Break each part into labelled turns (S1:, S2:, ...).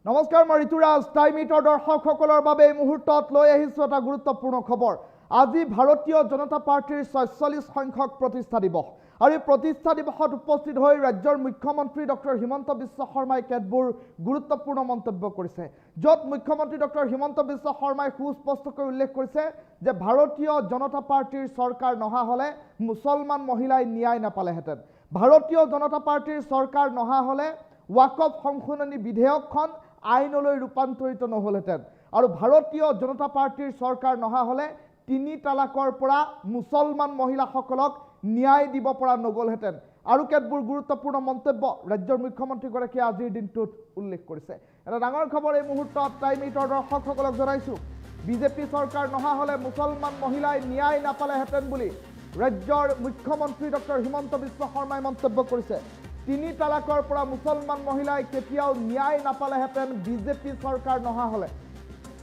S1: নমস্কাৰ মই ঋতুৰাজ টাইম ইটৰ দৰ্শকসকলৰ বাবে এই মুহূৰ্তত লৈ আহিছোঁ এটা গুৰুত্বপূৰ্ণ খবৰ। আজি ভাৰতীয় জনতা পাৰ্টিৰ ৪৬ সংখ্যক প্ৰতিষ্ঠা দিৱস আৰু এই প্ৰতিষ্ঠা দিৱসত উপস্থিত হৈ ৰাজ্যৰ মুখ্যমন্ত্ৰী ডক্টৰ হিমন্ত বিশ্ব শৰ্মাই কেতবোৰ গুৰুত্বপূৰ্ণ মন্তব্য কৰিছে, য'ত মুখ্যমন্ত্ৰী ডক্টৰ হিমন্ত বিশ্ব শৰ্মাই সুস্পষ্টকৈ উল্লেখ কৰিছে যে ভাৰতীয় জনতা পাৰ্টিৰ চৰকাৰ নহা হ'লে মুছলমান মহিলাই ন্যায় নাপালেহেঁতেন। ভাৰতীয় জনতা পাৰ্টিৰ চৰকাৰ নহা হ'লে ৱাকফ সংশোধনী বিধেয়কখন আইনলৈ ৰূপান্তৰিত নহ'লহেঁতেন আৰু ভাৰতীয় জনতা পাৰ্টিৰ চৰকাৰ নহা হ'লে ৩ তালাকৰ পৰা মুছলমান মহিলাসকলক ন্যায় দিব পৰা নগ'লহেঁতেন আৰু কেতবোৰ গুৰুত্বপূৰ্ণ মন্তব্য ৰাজ্যৰ মুখ্যমন্ত্ৰীগৰাকীয়ে আজিৰ দিনটোত উল্লেখ কৰিছে। এটা ডাঙৰ খবৰ এই মুহূৰ্তত টাইম ইটৰ দৰ্শকসকলক জনাইছোঁ। বিজেপি চৰকাৰ নহা হ'লে মুছলমান মহিলাই ন্যায় নাপালেহেঁতেন বুলি ৰাজ্যৰ মুখ্যমন্ত্ৰী ডক্টৰ হিমন্ত বিশ্ব শৰ্মাই মন্তব্য কৰিছে। ৩ তালাকৰ পৰা মুছলমান মহিলাই কেতিয়াও ন্যায় নাপালেহেঁতেন বিজেপি চৰকাৰ নহা হ'লে।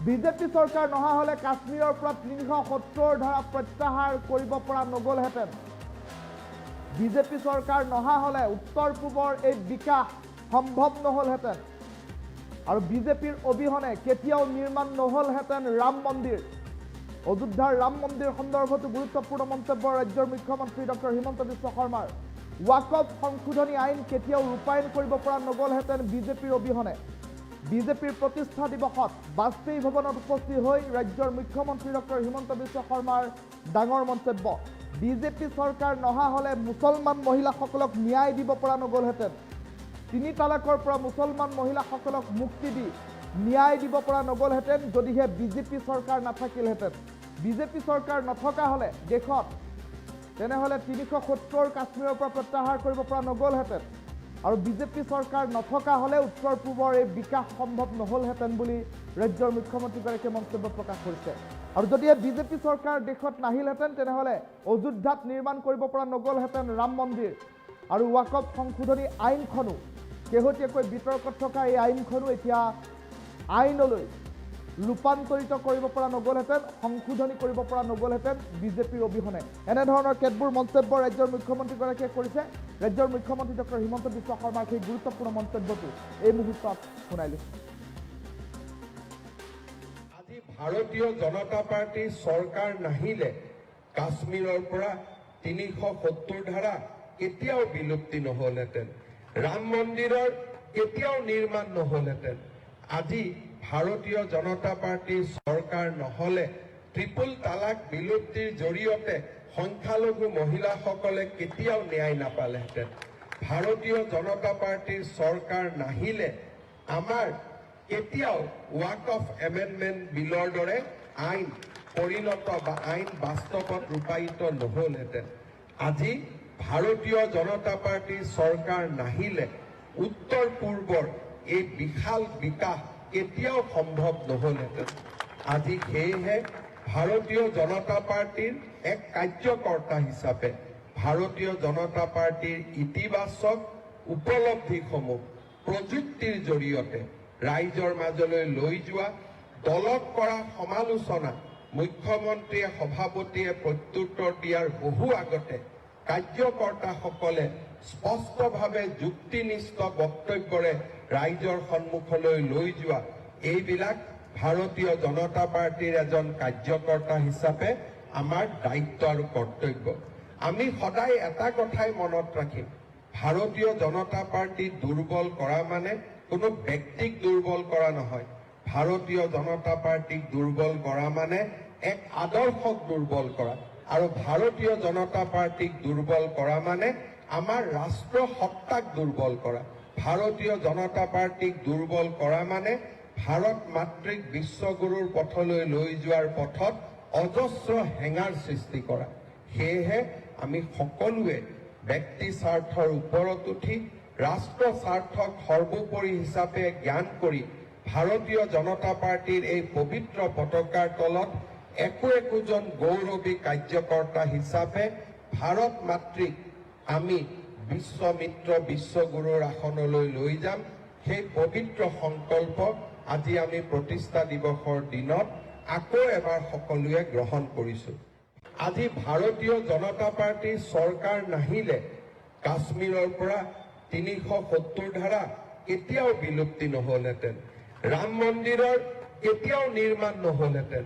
S1: বিজেপি চৰকাৰ নহা হ'লে কাশ্মীৰৰ পৰা ৩৭০ ধাৰা প্ৰত্যাহাৰ কৰিব পৰা নগ'লহেঁতেন। বিজেপি চৰকাৰ নহা হ'লে উত্তৰ পূবৰ এই বিকাশ সম্ভৱ নহ'লহেঁতেন আৰু বিজেপিৰ অবিহনে কেতিয়াও নিৰ্মাণ নহ'লহেঁতেন ৰাম মন্দিৰ। অযোধ্যাৰ ৰাম মন্দিৰ সন্দৰ্ভতো গুৰুত্বপূৰ্ণ মন্তব্য ৰাজ্যৰ মুখ্যমন্ত্ৰী ডক্টৰ হিমন্ত বিশ্ব শৰ্মাৰ। ৱাকফ সংশোধনী আইন কেতিয়াও ৰূপায়ণ কৰিব পৰা নগ'লহেঁতেন বিজেপিৰ অবিহনে। বিজেপিৰ প্ৰতিষ্ঠা দিৱসত বাজপেয়ী ভৱনত উপস্থিত হৈ ৰাজ্যৰ মুখ্যমন্ত্ৰী ডক্টৰ হিমন্ত বিশ্ব শৰ্মাৰ ডাঙৰ মন্তব্য। বিজেপি চৰকাৰ নহা হ'লে মুছলমান মহিলাসকলক ন্যায় দিব পৰা নগ'লহেঁতেন। ৩ তালাকৰ পৰা মুছলমান মহিলাসকলক মুক্তি দি ন্যায় দিব পৰা নগ'লহেঁতেন যদিহে বিজেপি চৰকাৰ নাথাকিলহেঁতেন। বিজেপি চৰকাৰ নথকা হ'লে দেশত তেনেহ'লে ৩৭০ কাশ্মীৰৰ পৰা প্ৰত্যাহাৰ কৰিব পৰা নগ'লহেঁতেন আৰু বিজেপি চৰকাৰ নথকা হ'লে উত্তৰ পূবৰ এই বিকাশ সম্ভৱ নহ'লহেঁতেন বুলি ৰাজ্যৰ মুখ্যমন্ত্ৰীগৰাকীয়ে মন্তব্য প্ৰকাশ কৰিছে। আৰু যদিহে বিজেপি চৰকাৰ দেশত নাহিলহেঁতেন তেনেহ'লে অযোধ্যাত নিৰ্মাণ কৰিব পৰা নগ'লহেঁতেন ৰাম মন্দিৰ আৰু ৱাকফ সংশোধনী আইনখনো শেহতীয়াকৈ বিতৰ্কত থকা এই আইনখনো এতিয়া আইনলৈ ৰূপান্তৰিত কৰিব পৰা নগ'লহেঁতেন, সংশোধনী কৰিব পৰা নগ'লহেঁতেন বিজেপিৰ অবিহনে। এনেধৰণৰ কেতবোৰ মন্তব্য ৰাজ্যৰ মুখ্যমন্ত্ৰীগৰাকীয়ে কৰিছে। ৰাজ্যৰ মুখ্যমন্ত্ৰী ডক্টৰ হিমন্ত বিশ্ব শৰ্মাৰ সেই গুৰুত্বপূৰ্ণ মন্তব্যটো এই মুহূৰ্তত শুনাই লৈছোঁ।
S2: আজি ভাৰতীয় জনতা পাৰ্টিৰ চৰকাৰ নাহিলে কাশ্মীৰৰ পৰা ৩৭০ ধাৰা কেতিয়াও বিলুপ্তি নহ'লহেঁতেন, ৰাম মন্দিৰৰ কেতিয়াও নিৰ্মাণ নহ'লহেঁতেন। আজি ভাৰতীয় জনতা পাৰ্টিৰ চৰকাৰ নহ'লে ট্ৰিপল তালাক বিলুপ্তিৰ জৰিয়তে সংখ্যালঘু মহিলাসকলে কেতিয়াও ন্যায় নাপালেহেঁতেন। ভাৰতীয় জনতা পাৰ্টিৰ চৰকাৰ নাহিলে আমাৰ কেতিয়াও ৱাকফ এমেণ্ডমেণ্ট বিলৰ দৰে আইন পৰিণত বা আইন বাস্তৱত ৰূপায়িত নহ'লহেঁতেন। আজি ভাৰতীয় জনতা পাৰ্টিৰ চৰকাৰ নাহিলে উত্তৰ পূৰ্বৰ এই বিশাল বিকাশ কেতিয়াও সম্ভৱ নহ'লহেঁতেন। আজি সেয়েহে ভাৰতীয় জনতা পাৰ্টিৰ এক কাৰ্যকৰ্তা হিচাপে ভাৰতীয় জনতা পাৰ্টিৰ ইতিবাচক উপলব্ধিসমূহ প্ৰযুক্তিৰ জৰিয়তে ৰাইজৰ মাজলৈ লৈ যোৱা, দলক কৰা সমালোচনা মুখ্যমন্ত্ৰীয়ে সভাপতিয়ে প্ৰত্যুত্তৰ দিয়াৰ বহু আগতে কাৰ্যকৰ্তাসকলে স্পষ্টভাৱে যুক্তিনিষ্ঠ বক্তব্যৰে ৰাইজৰ সন্মুখলৈ লৈ যোৱা, এইবিলাক ভাৰতীয় জনতা পাৰ্টিৰ এজন কাৰ্যকৰ্তা হিচাপে আমাৰ দায়িত্ব আৰু কৰ্তব্য। আমি সদায় এটা কথাই মনত ৰাখিম, ভাৰতীয় জনতা পাৰ্টি দুৰ্বল কৰা মানে কোনো ব্যক্তিক দুৰ্বল কৰা নহয়। ভাৰতীয় জনতা পাৰ্টিক দুৰ্বল কৰা মানে এক আদৰ্শক দুৰ্বল কৰা আৰু ভাৰতীয় জনতা পাৰ্টিক দুৰ্বল কৰা মানে আমাৰ ৰাষ্ট্ৰ সত্তাক দুৰ্বল কৰা। ভাৰতীয় জনতা পাৰ্টিক দুৰ্বল কৰা মানে ভাৰত মাতৃক বিশ্বগুৰুৰ পথলৈ লৈ যোৱাৰ পথত অজস্ৰ হেঙাৰ সৃষ্টি কৰা। সেয়েহে আমি সকলোৱে ব্যক্তি স্বাৰ্থৰ ওপৰত উঠি ৰাষ্ট্ৰ স্বাৰ্থক সৰ্বোপৰি হিচাপে জ্ঞান কৰি ভাৰতীয় জনতা পাৰ্টিৰ এই পবিত্ৰ পতাকাৰ তলত একোজন গৌৰৱী কাৰ্যকৰ্তা হিচাপে ভাৰত মাতৃক আমি বিশ্বমিত্ৰ বিশ্বগুৰুৰ আসনলৈ লৈ যাম। সেই পবিত্ৰ সংকল্প আজি আমি প্ৰতিষ্ঠা দিৱসৰ দিনত আকৌ এবাৰ সকলোৱে গ্ৰহণ কৰিছোঁ। আজি ভাৰতীয় জনতা পাৰ্টিৰ চৰকাৰ নাহিলে কাশ্মীৰৰ পৰা ৩৭০ ধাৰা কেতিয়াও বিলুপ্তি নহ'লহেঁতেন। ৰাম মন্দিৰৰ কেতিয়াও নিৰ্মাণ নহলহেঁতেন।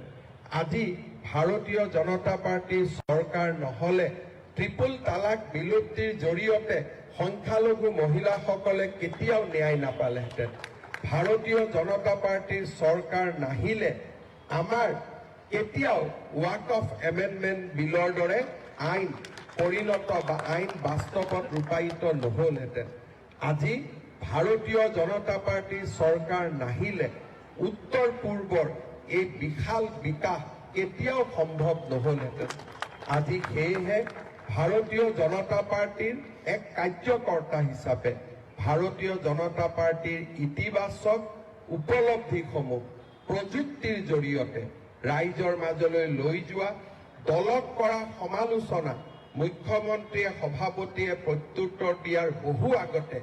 S2: আজি ভাৰতীয় জনতা পাৰ্টীৰ চৰকাৰ নহলে ট্ৰিপল তালাক বিলুপ্তিৰ জৰিয়তে সংখ্যালঘু মহিলাসকলে কেতিয়াও ন্যায় নাপালেহেঁতেন। ভাৰতীয় জনতা পাৰ্টীৰ চৰকাৰ নাহিলে আমাৰ কেতিয়াও ৱাক অফ এমেণ্ডমেণ্ট বিলৰ দৰে আইন পৰিণত বা আইন বাস্তৱত ৰূপায়িত নহলহেঁতেন। আজি ভাৰতীয় জনতা পাৰ্টীৰ চৰকাৰ নাহিলে উত্তৰ পূৰ্বৰ এই বিশাল বিকাশ কেতিয়াও সম্ভৱ নহলহেঁতেন। আজি সেয়েহে ভাৰতীয় জনতা পাৰ্টীৰ এক কাৰ্যকৰ্তা হিচাপে ভাৰতীয় জনতা পাৰ্টীৰ ইতিবাচক উপলব্ধিসমূহ প্ৰযুক্তিৰ জৰিয়তে ৰাইজৰ মাজলৈ লৈ যোৱা, দলক কৰা সমালোচনা মুখ্যমন্ত্ৰীয়ে সভাপতিয়ে প্ৰত্যুত্তৰ দিয়াৰ বহু আগতে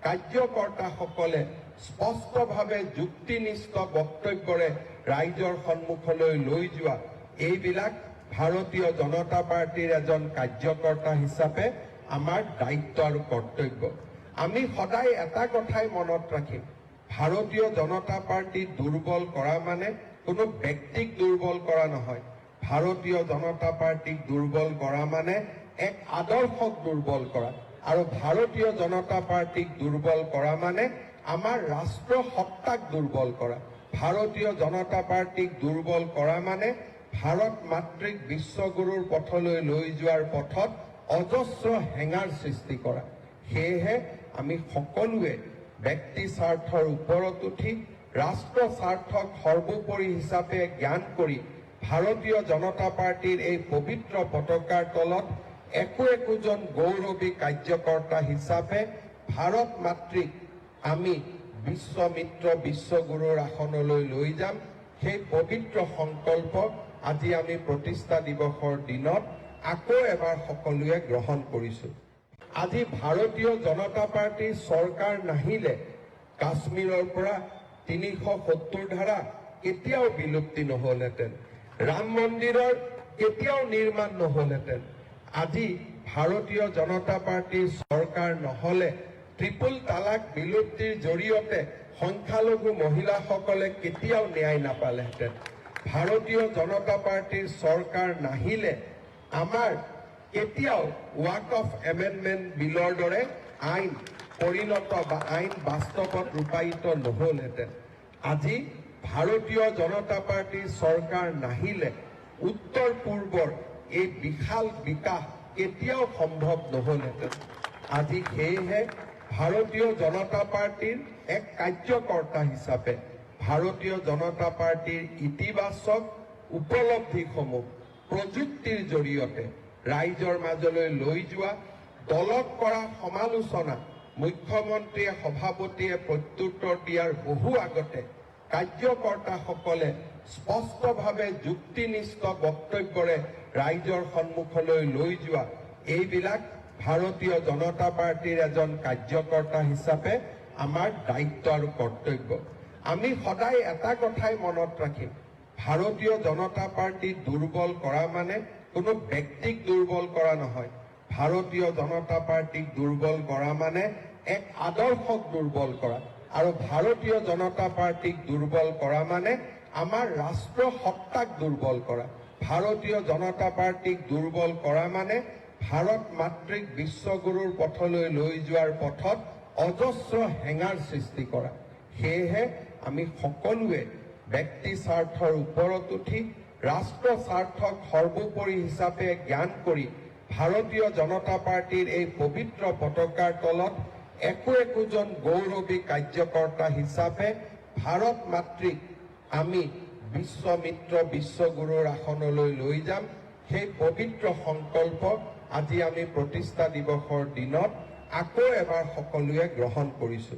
S2: কাৰ্যকৰ্তাসকলে স্পষ্টভাৱে যুক্তিনিষ্ঠ বক্তব্যৰে ৰাইজৰ সন্মুখলৈ লৈ যোৱা, এইবিলাক ভাৰতীয় জনতা পাৰ্টীৰ এজন কাৰ্যকৰ্তা হিচাপে আমাৰ দায়িত্ব আৰু কৰ্তব্য। আমি সদায় এটা কথাই মনত ৰাখিম, ভাৰতীয় জনতা পাৰ্টী দুৰ্বল কৰা মানে কোনো ব্যক্তিক দুৰ্বল কৰা নহয়। ভাৰতীয় জনতা পাৰ্টীক দুৰ্বল কৰা মানে এক আদৰ্শক দুৰ্বল কৰা, আৰু ভাৰতীয় জনতা পাৰ্টীক দুৰ্বল কৰা মানে আমাৰ ৰাষ্ট্ৰ সত্তাক দুৰ্বল কৰা। ভাৰতীয় জনতা পাৰ্টীক দুৰ্বল কৰা মানে ভাৰত মাতৃক বিশ্বগুৰুৰ পথলৈ লৈ যোৱাৰ পথত অজস্ৰ হেঙাৰ সৃষ্টি কৰা। সেয়েহে আমি সকলোৱে ব্যক্তি স্বাৰ্থৰ ওপৰত উঠি ৰাষ্ট্ৰ স্বাৰ্থক সৰ্বোপৰি হিচাপে জ্ঞান কৰি ভাৰতীয় জনতা পাৰ্টীৰ এই পবিত্ৰ পতাকাৰ তলত একোজন গৌৰৱী কাৰ্যকৰ্তা হিচাপে ভাৰত মাতৃক আমি বিশ্বমিত্ৰ বিশ্বগুৰুৰ আসনলৈ লৈ যাম। সেই পবিত্ৰ সংকল্প আজি আমি প্ৰতিষ্ঠা দিৱসৰ দিনত আকৌ এবাৰ সকলোৱে গ্ৰহণ কৰিছো। আজি ভাৰতীয় জনতা পাৰ্টীৰ চৰকাৰ নাহিলে কাশ্মীৰৰ পৰা ৩৭০ ধাৰা কেতিয়াও বিলুপ্তি নহলহেঁতেন, ৰাম মন্দিৰৰ কেতিয়াও নিৰ্মাণ নহলহেঁতেন। আজি ভাৰতীয় জনতা পাৰ্টীৰ চৰকাৰ নহলে ট্ৰিপল তালাক বিলুপ্তিৰ জৰিয়তে সংখ্যালঘু মহিলাসকলে কেতিয়াও ন্যায় নাপালেহেঁতেন। ভাৰতীয় জনতা পাৰ্টীৰ চৰকাৰ নাহিলে আমাৰ কেতিয়াও ৱাক অফ এমেণ্ডমেণ্ট বিলৰ দৰে আইন পৰিণত বা আইন বাস্তৱত ৰূপায়িত নহলহেঁতেন। আজি ভাৰতীয় জনতা পাৰ্টীৰ চৰকাৰ নাহিলে উত্তৰ পূৰ্বৰ এই বিশাল বিকাশ কেতিয়াও সম্ভৱ নহলহেঁতেন। আজি সেয়েহে ভাৰতীয় জনতা পাৰ্টীৰ এক কাৰ্যকৰ্তা হিচাপে ভাৰতীয় জনতা পাৰ্টীৰ ইতিবাচক উপলব্ধিসমূহ প্ৰযুক্তিৰ জৰিয়তে ৰাইজৰ মাজলৈ লৈ যোৱা, দলক কৰা সমালোচনা মুখ্যমন্ত্ৰীয়ে সভাপতিয়ে প্ৰত্যুত্তৰ দিয়াৰ বহু আগতে কাৰ্যকৰ্তাসকলে স্পষ্টভাৱে যুক্তিনিষ্ঠ বক্তব্যৰে ৰাইজৰ সন্মুখলৈ লৈ যোৱা, এইবিলাক ভাৰতীয় জনতা পাৰ্টীৰ এজন কাৰ্যকৰ্তা হিচাপে আমাৰ দায়িত্ব আৰু কৰ্তব্য। আমি সদায় এটা কথাই মনত ৰাখিম, ভাৰতীয় জনতা পাৰ্টী দুৰ্বল কৰা মানে কোনো ব্যক্তিক দুৰ্বল কৰা নহয়। ভাৰতীয় জনতা পাৰ্টীক দুৰ্বল কৰা মানে এক আদৰ্শক দুৰ্বল কৰা, আৰু ভাৰতীয় জনতা পাৰ্টীক দুৰ্বল কৰা মানে আমাৰ ৰাষ্ট্ৰ সত্তাক দুৰ্বল কৰা। ভাৰতীয় জনতা পাৰ্টীক দুৰ্বল কৰা মানে ভাৰত মাতৃক বিশ্বগুৰুৰ পথলৈ লৈ যোৱাৰ পথত অজস্ৰ হেঙাৰ সৃষ্টি কৰা। সেয়েহে আমি সকলোৱে ব্যক্তি স্বাৰ্থৰ ওপৰত উঠি ৰাষ্ট্ৰ স্বাৰ্থক সৰ্বোপৰি হিচাপে জ্ঞান কৰি ভাৰতীয় জনতা পাৰ্টীৰ এই পবিত্ৰ পতাকাৰ তলত একোজন গৌৰৱী কাৰ্যকৰ্তা হিচাপে ভাৰত মাতৃক আমি বিশ্বমিত্ৰ বিশ্বগুৰুৰ আসনলৈ লৈ যাম। সেই পবিত্ৰ সংকল্প আজি আমি প্ৰতিষ্ঠা দিৱসৰ দিনত আকৌ এবাৰ সকলোৱে গ্ৰহণ কৰিছো।